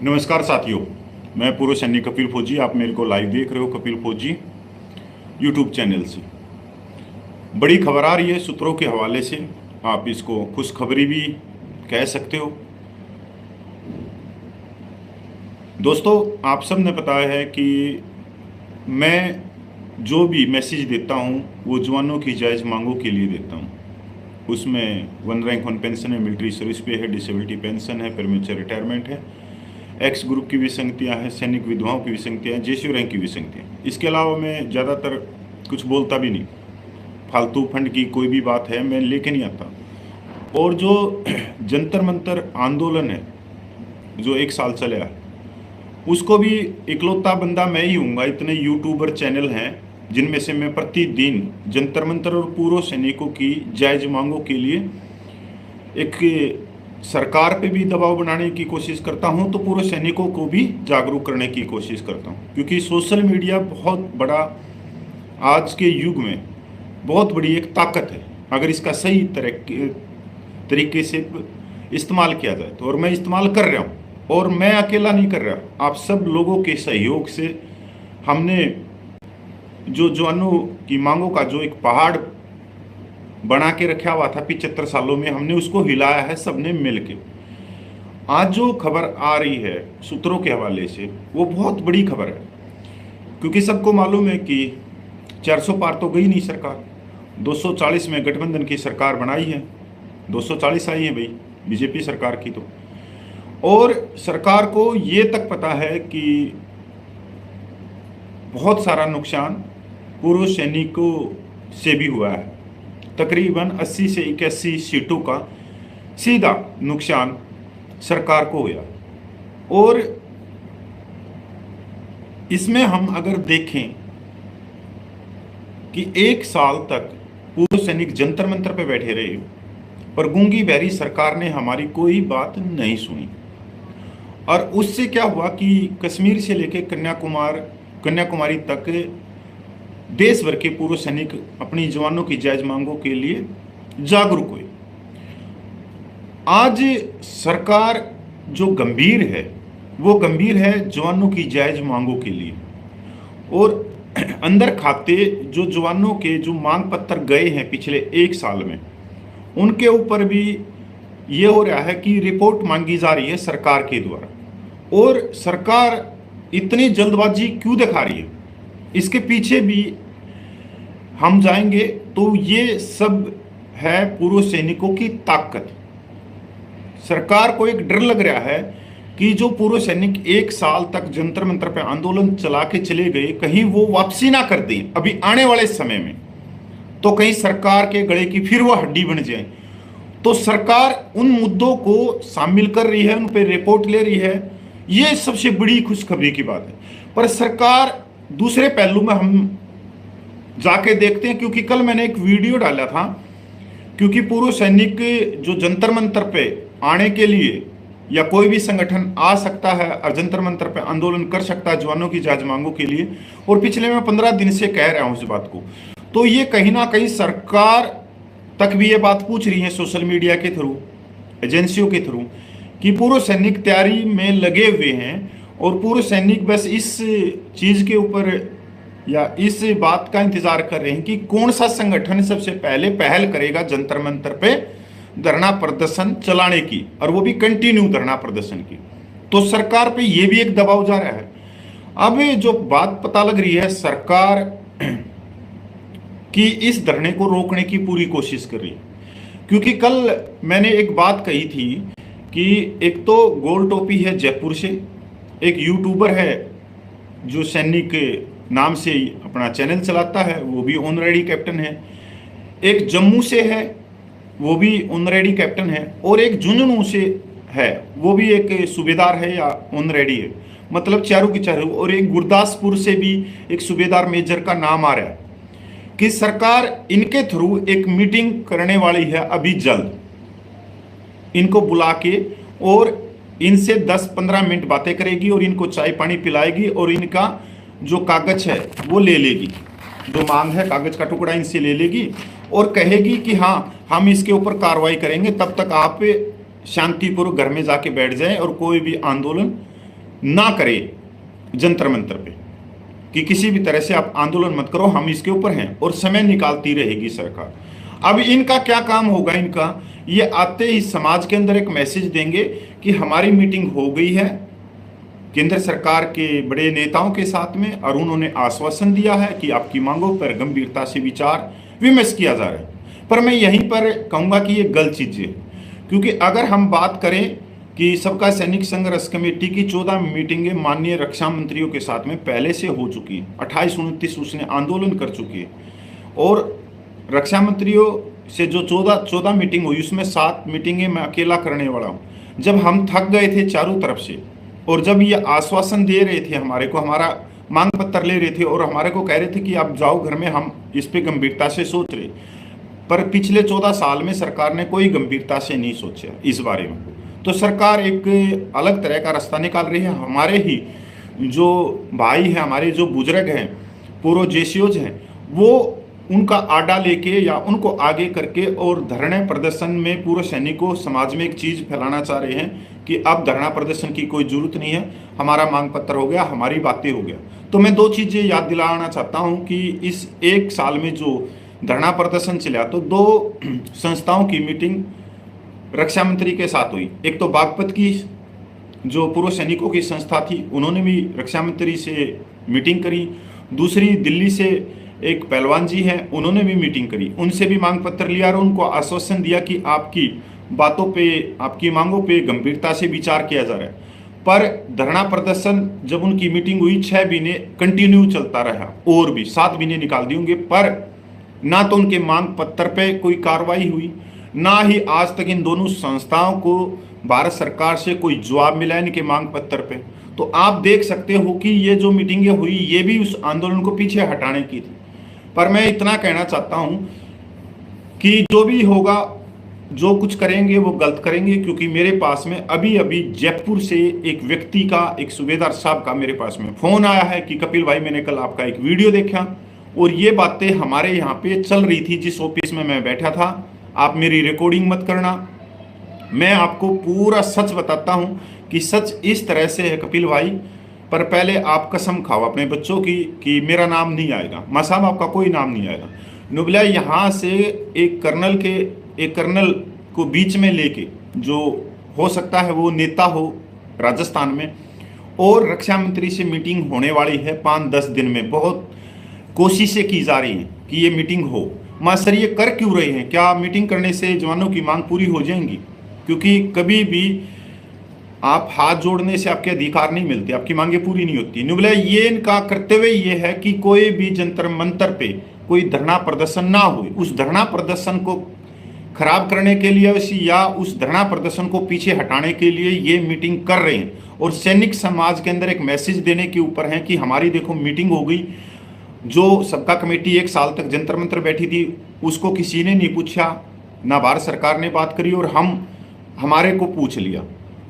नमस्कार साथियों, मैं पूर्व सैनिक कपिल फौजी। आप मेरे को लाइव देख रहे हो कपिल फौजी यूट्यूब चैनल से। बड़ी खबर आ रही है सूत्रों के हवाले से, आप इसको खुशखबरी भी कह सकते हो। दोस्तों, आप सब ने पता है कि मैं जो भी मैसेज देता हूँ वो जवानों की जायज़ मांगों के लिए देता हूँ। उसमें 1 रैंक 1 पेंशन है, मिलिट्री सर्विस पे है, डिसेबिलिटी पेंशन है, प्रीमेच्योर रिटायरमेंट है, एक्स ग्रुप की विसंगतियाँ हैं, सैनिक विधवाओं की विसंगतियाँ हैं, जेसीओ रैंक की विसंगतियाँ। इसके अलावा मैं ज़्यादातर कुछ बोलता भी नहीं। फालतू फंड की कोई भी बात है मैं लेके नहीं आता। और जो जंतर मंतर आंदोलन है जो 1 साल चला, उसको भी इकलौता बंदा मैं ही हूँगा। इतने यूट्यूबर चैनल हैं जिनमें से मैं प्रतिदिन जंतर मंतर और पूर्व सैनिकों की जायज़ मांगों के लिए एक सरकार पे भी दबाव बनाने की कोशिश करता हूं, तो पूर्व सैनिकों को भी जागरूक करने की कोशिश करता हूं। क्योंकि सोशल मीडिया बहुत बड़ा, आज के युग में बहुत बड़ी एक ताकत है अगर इसका सही तरीके से इस्तेमाल किया जाए तो। और मैं इस्तेमाल कर रहा हूं, और मैं अकेला नहीं कर रहा। आप सब लोगों के सहयोग से हमने जो जवानों की मांगों का जो एक पहाड़ बना के रखा हुआ था 75 सालों में, हमने उसको हिलाया है सबने मिलके। आज जो खबर आ रही है सूत्रों के हवाले से वो बहुत बड़ी खबर है। क्योंकि सबको मालूम है कि 400 पार तो गई नहीं सरकार, 240 में गठबंधन की सरकार बनाई है, 240 आई है भाई बीजेपी सरकार की तो। और सरकार को ये तक पता है कि बहुत सारा नुकसान पूर्व सैनिकों से भी हुआ है। तकरीबन 80 से 81 सीटों का सीधा नुकसान सरकार को हुआ। और इसमें हम अगर देखें कि 1 साल तक पूर्व सैनिक जंतर मंतर पे बैठे रहे, पर गूंगी बहरी सरकार ने हमारी कोई बात नहीं सुनी। और उससे क्या हुआ कि कश्मीर से लेकर कन्याकुमारी तक देश भर के पूर्व सैनिक अपनी जवानों की जायज मांगों के लिए जागरूक हुए। आज सरकार जो गंभीर है वो गंभीर है जवानों की जायज मांगों के लिए। और अंदर खाते जो जवानों के जो मांग पत्र गए हैं पिछले 1 साल में, उनके ऊपर भी ये हो रहा है कि रिपोर्ट मांगी जा रही है सरकार के द्वारा। और सरकार इतनी जल्दबाजी क्यों दिखा रही है, इसके पीछे भी हम जाएंगे तो ये सब है पूर्व सैनिकों की ताकत। सरकार को एक डर लग रहा है कि जो पूर्व सैनिक 1 साल तक जंतर मंतर पे आंदोलन चला के चले गए, कहीं वो वापसी ना कर दें अभी आने वाले समय में, तो कहीं सरकार के गले की फिर वो हड्डी बन जाए। तो सरकार उन मुद्दों को शामिल कर रही है, उन पर रिपोर्ट ले रही है। ये सबसे बड़ी खुशखबरी की बात है। पर सरकार दूसरे पहलू में हम जाके देखते हैं, क्योंकि कल मैंने एक वीडियो डाला था। क्योंकि पूर्व सैनिक जो जंतर मंतर पे आने के लिए या कोई भी संगठन आ सकता है और जंतर मंतर पे आंदोलन कर सकता है जवानों की जायज मांगों के लिए, और पिछले मैं 15 दिन से कह रहा हूं इस बात को, तो ये कहीं ना कहीं सरकार तक भी ये बात पूछ रही है सोशल मीडिया के थ्रू, एजेंसियों के थ्रू, कि पूर्व सैनिक तैयारी में लगे हुए हैं। और पूर्व सैनिक बस इस चीज के ऊपर या इस बात का इंतजार कर रहे हैं कि कौन सा संगठन सबसे पहले पहल करेगा जंतर मंतर पे धरना प्रदर्शन चलाने की, और वो भी कंटिन्यू धरना प्रदर्शन की। तो सरकार पे ये भी एक दबाव जा रहा है। अब जो बात पता लग रही है, सरकार की इस धरने को रोकने की पूरी कोशिश कर रही है। क्योंकि कल मैंने एक बात कही थी कि एक तो गोल टोपी है जयपुर से, एक यूट्यूबर है जो सैनिक नाम से अपना चैनल चलाता है, वो भी ऑनरेडी कैप्टन है। एक जम्मू से है, वो भी ऑनरेडी कैप्टन है। और एक झुंझुनू से है, वो भी एक सूबेदार है या ऑनरेडी है। मतलब चारों की चारों। और एक गुरदासपुर से भी एक सूबेदार मेजर का नाम आ रहा है कि सरकार इनके थ्रू एक मीटिंग करने वाली है अभी जल्द, इनको बुला के और इनसे 10-15 मिनट बातें करेगी और इनको चाय पानी पिलाएगी और इनका जो कागज है वो ले लेगी, जो मांग है कागज का टुकड़ा इनसे ले लेगी और कहेगी कि हाँ हम इसके ऊपर कार्रवाई करेंगे, तब तक आप शांतिपूर्वक घर में जाके बैठ जाएं और कोई भी आंदोलन ना करे जंतर मंतर पे कि किसी भी तरह से आप आंदोलन मत करो, हम इसके ऊपर हैं, और समय निकालती रहेगी सरकार। अब इनका क्या काम होगा, इनका ये आते ही समाज के अंदर एक मैसेज देंगे कि हमारी मीटिंग हो गई है केंद्र सरकार के बड़े नेताओं के साथ में, और उन्होंने आश्वासन दिया है कि आपकी मांगों पर गंभीरता से विचार विमर्श किया जा रहा है। पर मैं यहीं पर कहूँगा कि ये गलत चीज़ है, क्योंकि अगर हम बात करें कि सबका सैनिक संघर्ष कमेटी की 14 मीटिंगें माननीय रक्षा मंत्रियों के साथ में पहले से हो चुकी है, 28-29 उसने आंदोलन कर चुकी है, और रक्षा मंत्रियों से जो 14 मीटिंग हुई उसमें 7 मीटिंगें मैं अकेला करने वाला हूँ। जब हम थक गए थे चारों तरफ से, और जब ये आश्वासन दे रहे थे हमारे को, हमारा मांग पत्र ले रहे थे और हमारे को कह रहे थे कि आप जाओ घर में, हम इस पे गंभीरता से सोच रहे, पर पिछले 14 साल में सरकार ने कोई गंभीरता से नहीं सोचा इस बारे में। तो सरकार एक अलग तरह का रास्ता निकाल रही है। हमारे ही जो भाई हैं, हमारे जो बुजुर्ग हैं, पूर्व जेसीओज हैं, वो उनका आडा लेके या उनको आगे करके और धरने प्रदर्शन में पूर्व सैनिकों समाज में एक चीज़ फैलाना चाह रहे हैं कि अब धरना प्रदर्शन की कोई जरूरत नहीं है, हमारा मांग पत्र हो गया, हमारी बातें हो गया। तो मैं 2 चीज़ें याद दिलाना चाहता हूं कि इस 1 साल में जो धरना प्रदर्शन चला, तो 2 संस्थाओं की मीटिंग रक्षा मंत्री के साथ हुई। एक तो बागपत की जो पूर्व सैनिकों की संस्था थी, उन्होंने भी रक्षा मंत्री से मीटिंग करी। दूसरी दिल्ली से एक पहलवान जी हैं, उन्होंने भी मीटिंग करी, उनसे भी मांग पत्र लिया और उनको आश्वासन दिया कि आपकी बातों पे, आपकी मांगों पे गंभीरता से विचार किया जा रहा है। पर धरना प्रदर्शन जब उनकी मीटिंग हुई 6 महीने कंटिन्यू चलता रहा, और भी 7 महीने निकाल दिए होंगे, पर ना तो उनके मांग पत्र पे कोई कार्रवाई हुई, ना ही आज तक इन दोनों संस्थाओं को भारत सरकार से कोई जवाब मिला इनके मांग पत्र पे। तो आप देख सकते हो कि ये जो मीटिंगें हुई ये भी उस आंदोलन को पीछे हटाने की थी। पर मैं इतना कहना चाहता हूं कि जो भी होगा, जो कुछ करेंगे वो गलत करेंगे, क्योंकि मेरे पास में अभी अभी जयपुर से एक व्यक्ति का, एक सूबेदार साहब का मेरे पास में फोन आया है कि कपिल भाई, मैंने कल आपका एक वीडियो देखा और ये बातें हमारे यहाँ पे चल रही थी जिस ऑफिस में मैं बैठा था, आप मेरी रिकॉर्डिंग मत करना। मैं आपको पूरा सच बताता हूँ कि सच इस तरह से है कपिल भाई, पर पहले आप कसम खाओ अपने बच्चों की कि मेरा नाम नहीं आएगा, माँ साहब आपका कोई नाम नहीं आएगा। नुबला यहाँ से एक कर्नल को बीच में लेके, जो हो सकता है वो नेता हो राजस्थान में, और रक्षा मंत्री से मीटिंग होने वाली है 5-10 दिन में। बहुत कोशिशें की जा रही हैं कि ये मीटिंग हो। माँ सर ये कर क्यों रहे हैं? क्या मीटिंग करने से जवानों की मांग पूरी हो जाएंगी? क्योंकि कभी भी आप हाथ जोड़ने से आपके अधिकार नहीं मिलते, आपकी मांगे पूरी नहीं होती। नुबला ये इनका कर्तव्य ये है कि कोई भी जंतर मंतर पे कोई धरना प्रदर्शन ना हो, उस धरना प्रदर्शन को खराब करने के लिए या उस धरना प्रदर्शन को पीछे हटाने के लिए ये मीटिंग कर रहे हैं, और सैनिक समाज के अंदर एक मैसेज देने के ऊपर है कि हमारी देखो मीटिंग हो गई। जो सबका कमेटी 1 साल तक जंतर मंतर बैठी थी उसको किसी ने नहीं पूछा, ना भारत सरकार ने बात करी, और हमारे को पूछ लिया।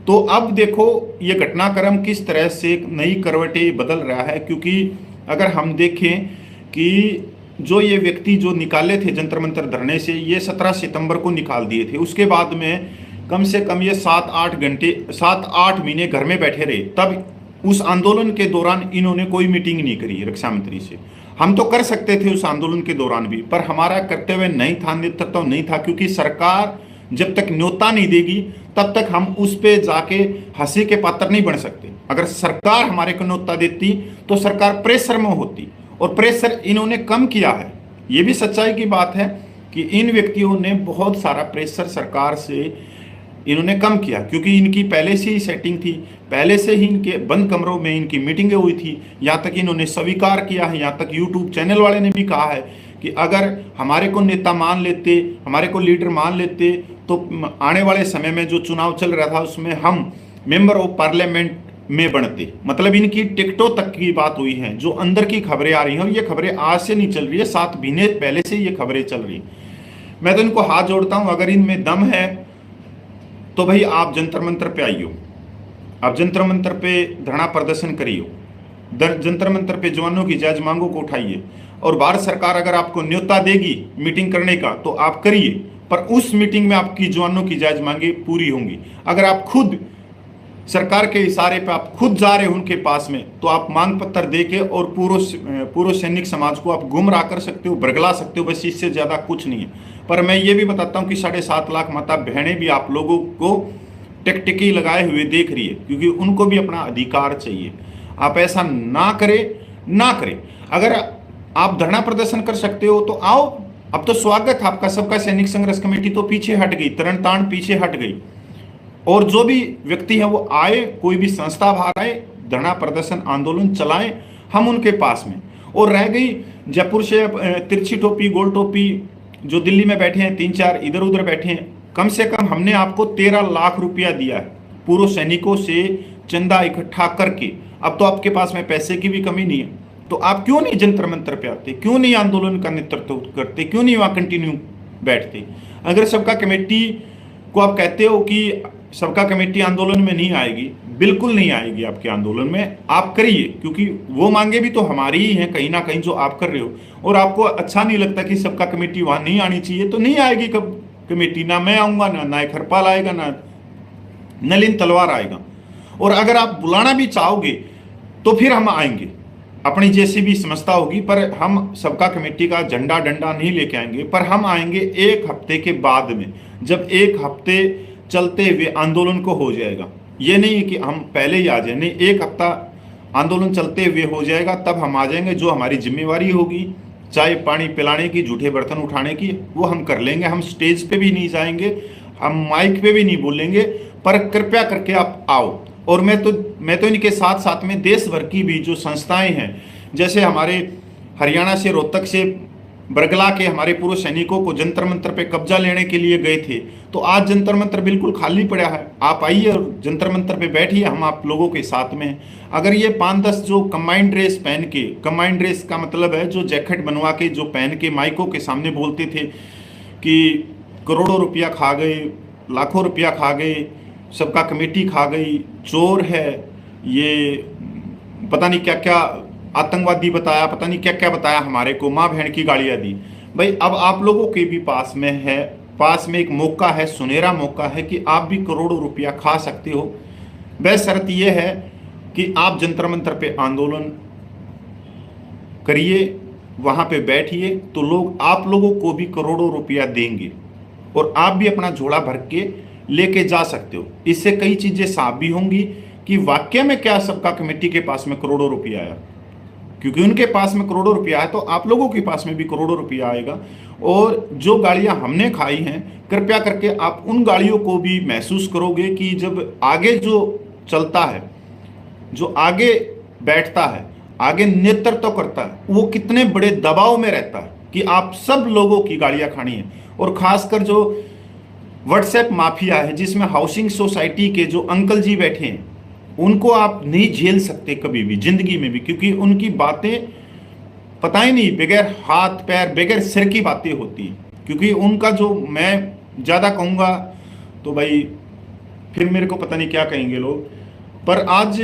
तो अब देखो ये घटनाक्रम किस तरह से नई करवटें बदल रहा है। क्योंकि अगर हम देखें कि जो ये व्यक्ति जो निकाले थे जंतर मंतर धरने से, ये 17 सितंबर को निकाल दिए थे। उसके बाद में कम से कम ये 7-8 महीने घर में बैठे रहे। तब उस आंदोलन के दौरान इन्होंने कोई मीटिंग नहीं करी रक्षा मंत्री से। हम तो कर सकते थे उस आंदोलन के दौरान भी, पर हमारा कर्तव्य नहीं था, नेतृत्व नहीं था, क्योंकि सरकार जब तक न्योता नहीं देगी तब तक हम उस पे जाके हंसी के पात्र नहीं बन सकते। अगर सरकार हमारे को न्योता देती तो सरकार प्रेशर में होती, और प्रेशर इन्होंने कम किया है। ये भी सच्चाई की बात है कि इन व्यक्तियों ने बहुत सारा प्रेशर सरकार से इन्होंने कम किया, क्योंकि इनकी पहले से ही सेटिंग थी, पहले से ही इनके बंद कमरों में इनकी मीटिंगें हुई थी। यहाँ तक इन्होंने स्वीकार किया है, यहाँ तक यूट्यूब चैनल वाले ने भी कहा है कि अगर हमारे को नेता मान लेते, हमारे को लीडर मान लेते, तो आने वाले समय में जो चुनाव चल रहा था उसमें हम मेंबर ऑफ पार्लियामेंट में बनते। मतलब इनकी टिकटों तक की बात हुई है, जो अंदर की खबरें आ रही हैं, और ये खबरें आज से नहीं चल रही है, 7 महीने पहले से ये खबरें चल रही हैं। मैं तो इनको हाथ जोड़ता हूं, अगर इनमें दम है तो भाई आप जंतर मंतर पे आइयो, आप जंतर मंतर पे धरना प्रदर्शन करियो, जंतर मंतर पे जवानों की जायज मांगों को उठाइए, और भारत सरकार अगर आपको न्योता देगी मीटिंग करने का तो आप करिए, पर उस मीटिंग में आपकी जवानों की जायज मांगे पूरी होंगी। अगर आप खुद सरकार के इशारे पे आप खुद जा रहे हो उनके पास में, तो आप मांग पत्र दे के और पूर्व सैनिक समाज को आप गुमराह कर सकते हो, बरगला सकते हो, बस इससे ज़्यादा कुछ नहीं है। पर मैं ये भी बताता हूँ कि 7.5 लाख माता बहनें भी आप लोगों को टिकटिकी लगाए हुए देख रही है, क्योंकि उनको भी अपना अधिकार चाहिए। आप ऐसा ना करें। अगर आप धरना प्रदर्शन कर सकते हो तो आओ, अब तो स्वागत है आपका सबका। सैनिक संघर्ष कमेटी तो पीछे हट गई, तरण ताण पीछे हट गई, और जो भी व्यक्ति है वो आए, कोई भी संस्था बाहर आए, धरना प्रदर्शन आंदोलन चलाएं, हम उनके पास में। और रह गई जयपुर से तिरछी टोपी गोल टोपी जो दिल्ली में बैठे हैं, 3-4 इधर उधर बैठे हैं, कम से कम हमने आपको 13 लाख रुपया दिया है पूर्व सैनिकों से चंदा इकट्ठा करके। अब तो आपके पास में पैसे की भी कमी नहीं है, तो आप क्यों नहीं जंतर मंतर पे आते, क्यों नहीं आंदोलन का नेतृत्व करते, क्यों नहीं वहां कंटिन्यू बैठते? अगर सबका कमेटी को आप कहते हो कि सबका कमेटी आंदोलन में नहीं आएगी, बिल्कुल नहीं आएगी आपके आंदोलन में। आप करिए, क्योंकि वो मांगे भी तो हमारी ही हैं कहीं ना कहीं जो आप कर रहे हो। और आपको अच्छा नहीं लगता कि सबका कमेटी वहां नहीं आनी चाहिए, तो नहीं आएगी कब कमेटी। ना मैं आऊंगा, ना नायक हरपाल आएगा, ना नलिन तलवार आएगा। और अगर आप बुलाना भी चाहोगे तो फिर हम आएंगे, अपनी जैसी भी समझता होगी, पर हम सबका कमेटी का झंडा डंडा नहीं लेके आएंगे। पर हम आएंगे 1 हफ्ते के बाद में, जब 1 हफ्ते चलते हुए आंदोलन को हो जाएगा। ये नहीं है कि हम पहले ही आ जाए, नहीं, 1 हफ्ता आंदोलन चलते हुए हो जाएगा, तब हम आ जाएंगे। जो हमारी जिम्मेवारी होगी, चाय पानी पिलाने की, जूठे बर्तन उठाने की, वो हम कर लेंगे। हम स्टेज पे भी नहीं जाएंगे, हम माइक पे भी नहीं बोलेंगे, पर कृपया करके आप आओ। और मैं तो इनके साथ साथ में देश भर की भी जो संस्थाएं हैं, जैसे हमारे हरियाणा से रोहतक से बरगला के हमारे पूर्व सैनिकों को जंतर मंतर पे कब्जा लेने के लिए गए थे, तो आज जंतर मंतर बिल्कुल खाली पड़ा है। आप आइए और जंतर मंतर पे बैठिए, हम आप लोगों के साथ में हैं। अगर ये 5-10 जो कंबाइंड ड्रेस पहन के, कंबाइंड ड्रेस का मतलब है जो जैकेट बनवा के जो पहन के माइकों के सामने बोलते थे कि करोड़ों रुपया खा गए, लाखों रुपया खा गए, सबका कमेटी खा गई, चोर है ये, पता नहीं क्या क्या आतंकवादी बताया, पता नहीं क्या क्या बताया, हमारे को माँ बहन की गालियां दी। भाई अब आप लोगों के भी पास में एक मौका है, सुनहरा मौका है कि आप भी करोड़ों रुपया खा सकते हो। बस शर्त यह है कि आप जंतर मंतर पे आंदोलन करिए, वहां पे बैठिए, तो लोग आप लोगों को भी करोड़ों रुपया देंगे और आप भी अपना झोला भर के लेके जा सकते हो। इससे कई चीजें साफ भी होंगी कि वाकई में क्या सबका कमेटी के पास में करोड़ों रुपया आया, क्योंकि उनके पास में करोड़ों रुपया है तो आप लोगों के पास में भी करोड़ों रुपया आएगा। और जो गालियां हमने खाई हैं, कृपया करके आप उन गालियों को भी महसूस करोगे कि जब आगे जो चलता है, जो आगे बैठता है, आगे नेतृत्व करता है, वो कितने बड़े दबाव में रहता है कि आप सब लोगों की गालियां खानी है। और खासकर जो व्हाट्सएप माफिया है, जिसमें हाउसिंग सोसाइटी के जो अंकल जी बैठे हैं, उनको आप नहीं झेल सकते कभी भी जिंदगी में भी, क्योंकि उनकी बातें पता ही नहीं, बगैर हाथ पैर बगैर सिर की बातें होती हैं। क्योंकि उनका जो, मैं ज़्यादा कहूँगा तो भाई फिर मेरे को पता नहीं क्या कहेंगे लोग, पर आज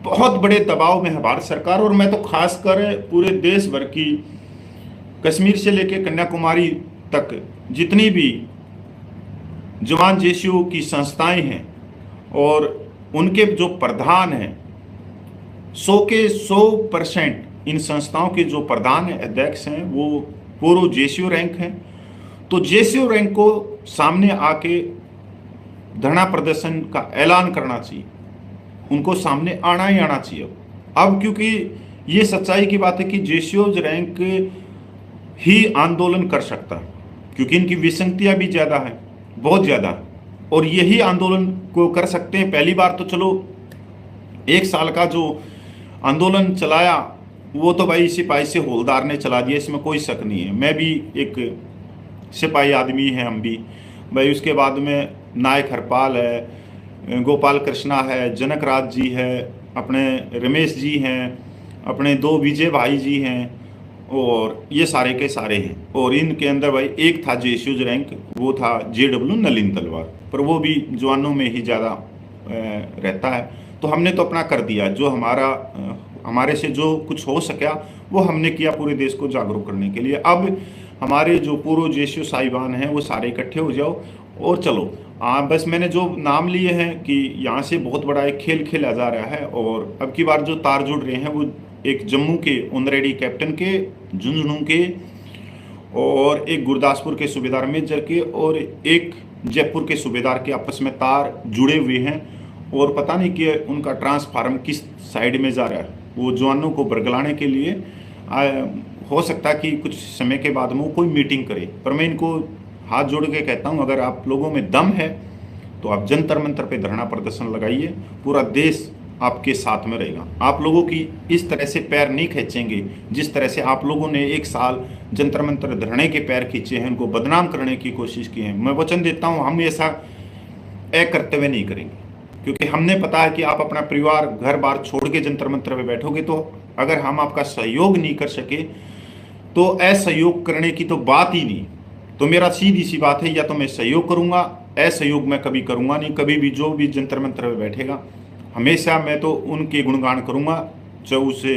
बहुत बड़े दबाव में है भारत सरकार। और मैं तो खासकर पूरे देश भर की, कश्मीर से लेकर कन्याकुमारी तक जितनी भी जवान जेसीओ की संस्थाएं हैं और उनके जो प्रधान हैं, 100 के 100% इन संस्थाओं के जो प्रधान हैं, अध्यक्ष हैं, वो पूर्व जेसीओ रैंक हैं। तो जेसीओ रैंक को सामने आके धरना प्रदर्शन का ऐलान करना चाहिए, उनको सामने आना ही आना चाहिए। अब क्योंकि ये सच्चाई की बात है कि जेसीओ रैंक ही आंदोलन कर सकता है, क्योंकि इनकी विसंगतियां भी ज़्यादा हैं, बहुत ज़्यादा, और यही आंदोलन को कर सकते हैं। पहली बार तो चलो 1 साल का जो आंदोलन चलाया वो तो भाई सिपाही से हवलदार ने चला दिया, इसमें कोई शक नहीं है। मैं भी एक सिपाही आदमी है, हम भी भाई। उसके बाद में नायक हरपाल है, गोपाल कृष्णा है, जनक राज जी है, अपने रमेश जी हैं, अपने 2 विजय भाई जी हैं, और ये सारे के सारे हैं। और इनके अंदर भाई एक था जेसीओ रैंक, वो था जेडब्ल्यू नलिन तलवार, पर वो भी जवानों में ही ज़्यादा रहता है। तो हमने तो अपना कर दिया, जो हमारे से जो कुछ हो सका वो हमने किया पूरे देश को जागरूक करने के लिए। अब हमारे जो पूर्व जेसीओ साहिबान हैं वो सारे इकट्ठे हो जाओ और चलो बस मैंने जो नाम लिए हैं कि यहाँ से बहुत बड़ा एक खेल खेला जा रहा है, और अब की बार जो तार जुड़ रहे हैं वो एक जम्मू के ऑनरेडी कैप्टन के, झुंझुनू के, और एक गुरदासपुर के सूबेदार मेजर के, और एक जयपुर के सूबेदार के आपस में तार जुड़े हुए हैं। और पता नहीं कि उनका ट्रांसफार्म किस साइड में जा रहा है। वो जवानों को बरगलाने के लिए हो सकता है कि कुछ समय के बाद में वो कोई मीटिंग करे। पर मैं इनको हाथ जोड़ के कहता हूँ, अगर आप लोगों में दम है तो आप जंतर मंतर पे धरना प्रदर्शन लगाइए, पूरा देश आपके साथ में रहेगा। आप लोगों की इस तरह से पैर नहीं खींचेंगे जिस तरह से आप लोगों ने एक साल जंतर मंतर धरने के पैर खींचे हैं, उनको बदनाम करने की कोशिश की है। मैं वचन देता हूँ हम ऐसा अकर्तव्य नहीं करेंगे, क्योंकि हमने पता है कि आप अपना परिवार घर बार छोड़ के जंतर मंतर पे बैठोगे, तो अगर हम आपका सहयोग नहीं कर सके तो असहयोग करने की तो बात ही नहीं। तो मेरा सीधी सी बात है, या तो मैं सहयोग करूंगा, असहयोग मैं कभी करूंगा नहीं। कभी भी जो भी जंतर मंतर पे बैठेगा हमेशा मैं तो उनके गुणगान करूंगा, चाहे उसे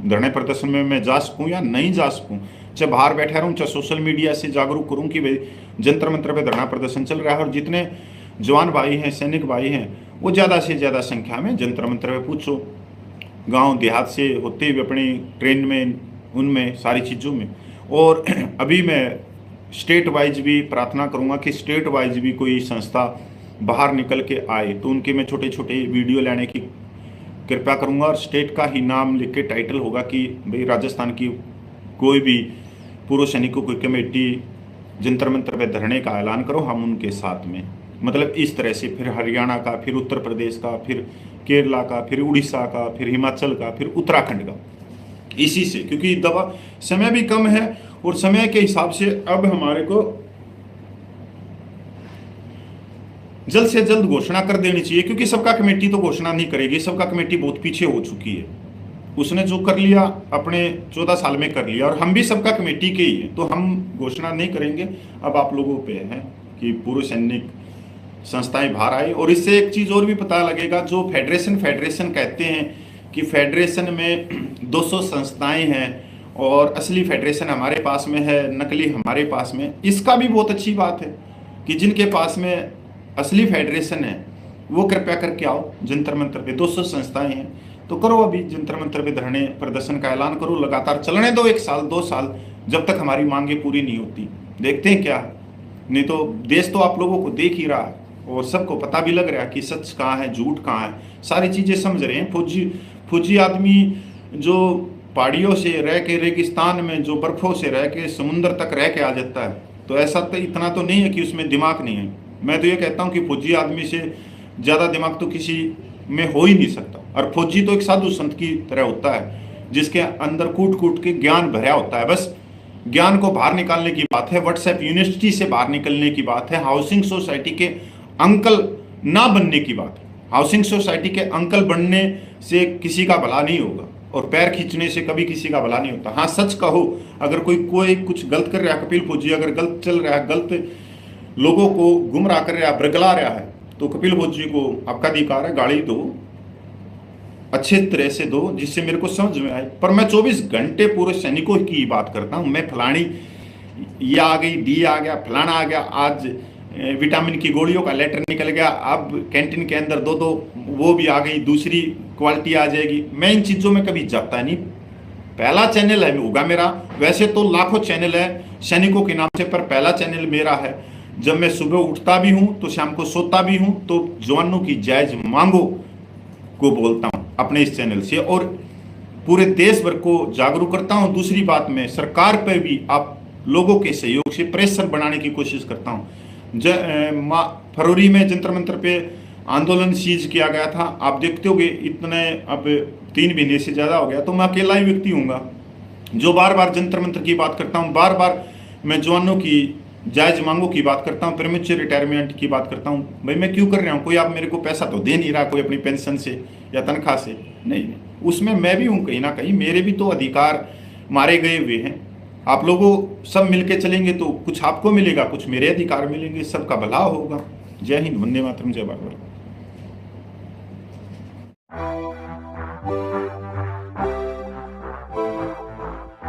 धरने प्रदर्शन में मैं जा सकूं या नहीं जा सकूं, चाहे बाहर बैठा रहूं, चाहे सोशल मीडिया से जागरूक करूं कि भाई जंतर मंतर पे धरना प्रदर्शन चल रहा है। और जितने जवान भाई हैं, सैनिक भाई हैं, वो ज़्यादा से ज़्यादा संख्या में जंतर मंतर पे पूछो, गांव देहात से होते हुए अपनी ट्रेन में, उनमें सारी चीज़ों में। और अभी मैं स्टेट वाइज भी प्रार्थना करूंगा कि स्टेट वाइज भी कोई संस्था बाहर निकल के आए तो उनके मैं छोटे छोटे वीडियो लाने की कृपया करूंगा, और स्टेट का ही नाम लिख के टाइटल होगा कि भाई राजस्थान की कोई भी पूर्व सैनिकों की कमेटी जंतर मंतर पे धरने का ऐलान करो, हम उनके साथ में। मतलब इस तरह से फिर हरियाणा का, फिर उत्तर प्रदेश का, फिर केरला का, फिर उड़ीसा का, फिर हिमाचल का, फिर उत्तराखंड का, इसी से। क्योंकि दवा समय भी कम है और समय के हिसाब से अब हमारे को जल्द से जल्द घोषणा कर देनी चाहिए, क्योंकि सबका कमेटी तो घोषणा नहीं करेगी। सबका कमेटी बहुत पीछे हो चुकी है, उसने जो कर लिया अपने 14 साल में कर लिया, और हम भी सबका कमेटी के ही हैं, तो हम घोषणा नहीं करेंगे। अब आप लोगों पे है कि पूर्व सैनिक संस्थाएं बाहर आई। और इससे एक चीज़ और भी पता लगेगा, जो फेडरेशन कहते हैं कि फेडरेशन में 200 संस्थाएं हैं और असली फेडरेशन हमारे पास में है, नकली हमारे पास में। इसका भी बहुत अच्छी बात है कि जिनके पास में असली फेडरेशन है वो कृपया करके आओ जंतर मंतर पे। 200 संस्थाएं हैं तो करो, अभी जंतर मंतर पे धरने प्रदर्शन का ऐलान करो, लगातार चलने दो 1 साल 2 साल, जब तक हमारी मांगे पूरी नहीं होती। देखते हैं क्या, नहीं तो देश तो आप लोगों को देख ही रहा है और सबको पता भी लग रहा है कि सच कहाँ है, झूठ कहाँ है, सारी चीज़ें समझ रहे हैं। फौजी आदमी जो पहाड़ियों से रह के, रेगिस्तान में जो बर्फों से रह के समुद्र तक रह के आ जाता है, तो ऐसा तो इतना तो नहीं है कि उसमें दिमाग नहीं है। मैं तो ये कहता हूँ कि फौजी आदमी से ज़्यादा दिमाग तो किसी में हो ही नहीं सकता। और फौजी तो एक साधु संत की तरह होता है जिसके अंदर कूट कूट के ज्ञान भरा होता है। बस ज्ञान को बाहर निकालने की बात है, व्हाट्सएप यूनिवर्सिटी से बाहर निकलने की बात है, हाउसिंग सोसाइटी के अंकल ना बनने की बात है। हाउसिंग सोसाइटी के अंकल बनने से किसी का भला नहीं होगा और पैर खींचने से कभी किसी का भला नहीं होता। हाँ, सच कहो, अगर कोई कुछ गलत कर रहा है, कपिल फौजी अगर गलत चल रहा है, गलत लोगों को गुमराह कर रहा है, बरगला रहा है, तो कपिल फौजी को आपका अधिकार है, गाली दो, अच्छे तरह से दो, जिससे मेरे को समझ में आए। पर मैं 24 घंटे पूरे सैनिकों की बात करता हूँ। मैं फलानी ये आ गई, डी आ गया, फलाना आ गया, आज विटामिन की गोलियों का लेटर निकल गया, अब कैंटीन के अंदर 2 वो भी आ गई, दूसरी क्वालिटी आ जाएगी। मैं इन चीज़ों में कभी जाता नहीं। पहला चैनल है होगा मेरा, वैसे तो लाखों चैनल है सैनिकों के नाम से, पर पहला चैनल मेरा है। जब मैं सुबह उठता भी हूँ तो शाम को सोता भी हूँ, तो जवानों की जायज मांगों को बोलता हूँ अपने इस चैनल से और पूरे देश भर को जागरूक करता हूँ। दूसरी बात, मैं सरकार पर भी आप लोगों के सहयोग से प्रेशर बनाने की कोशिश करता हूँ। फरवरी में जंतर मंतर पे आंदोलन सीज किया गया था, आप देखते होगे इतने अब 3 महीने से ज़्यादा हो गया, तो मैं अकेला ही व्यक्ति हूँगा जो बार बार जंतर मंतर की बात करता हूँ, बार बार मैं जवानों की जायज मांगों की बात करता हूँ, प्रीमेच्योर रिटायरमेंट की बात करता हूँ। भाई मैं क्यों कर रहा हूँ? कोई आप मेरे को पैसा तो दे नहीं रहा, कोई अपनी पेंशन से या तनख्वाह से नहीं, उसमें मैं भी हूँ कहीं ना कहीं, मेरे भी तो अधिकार मारे गए हुए हैं। आप लोगों सब मिलके चलेंगे तो कुछ आपको मिलेगा, कुछ मेरे अधिकार मिलेंगे, सबका भला होगा। जय हिंद, वंदे मातरम, जय भारत।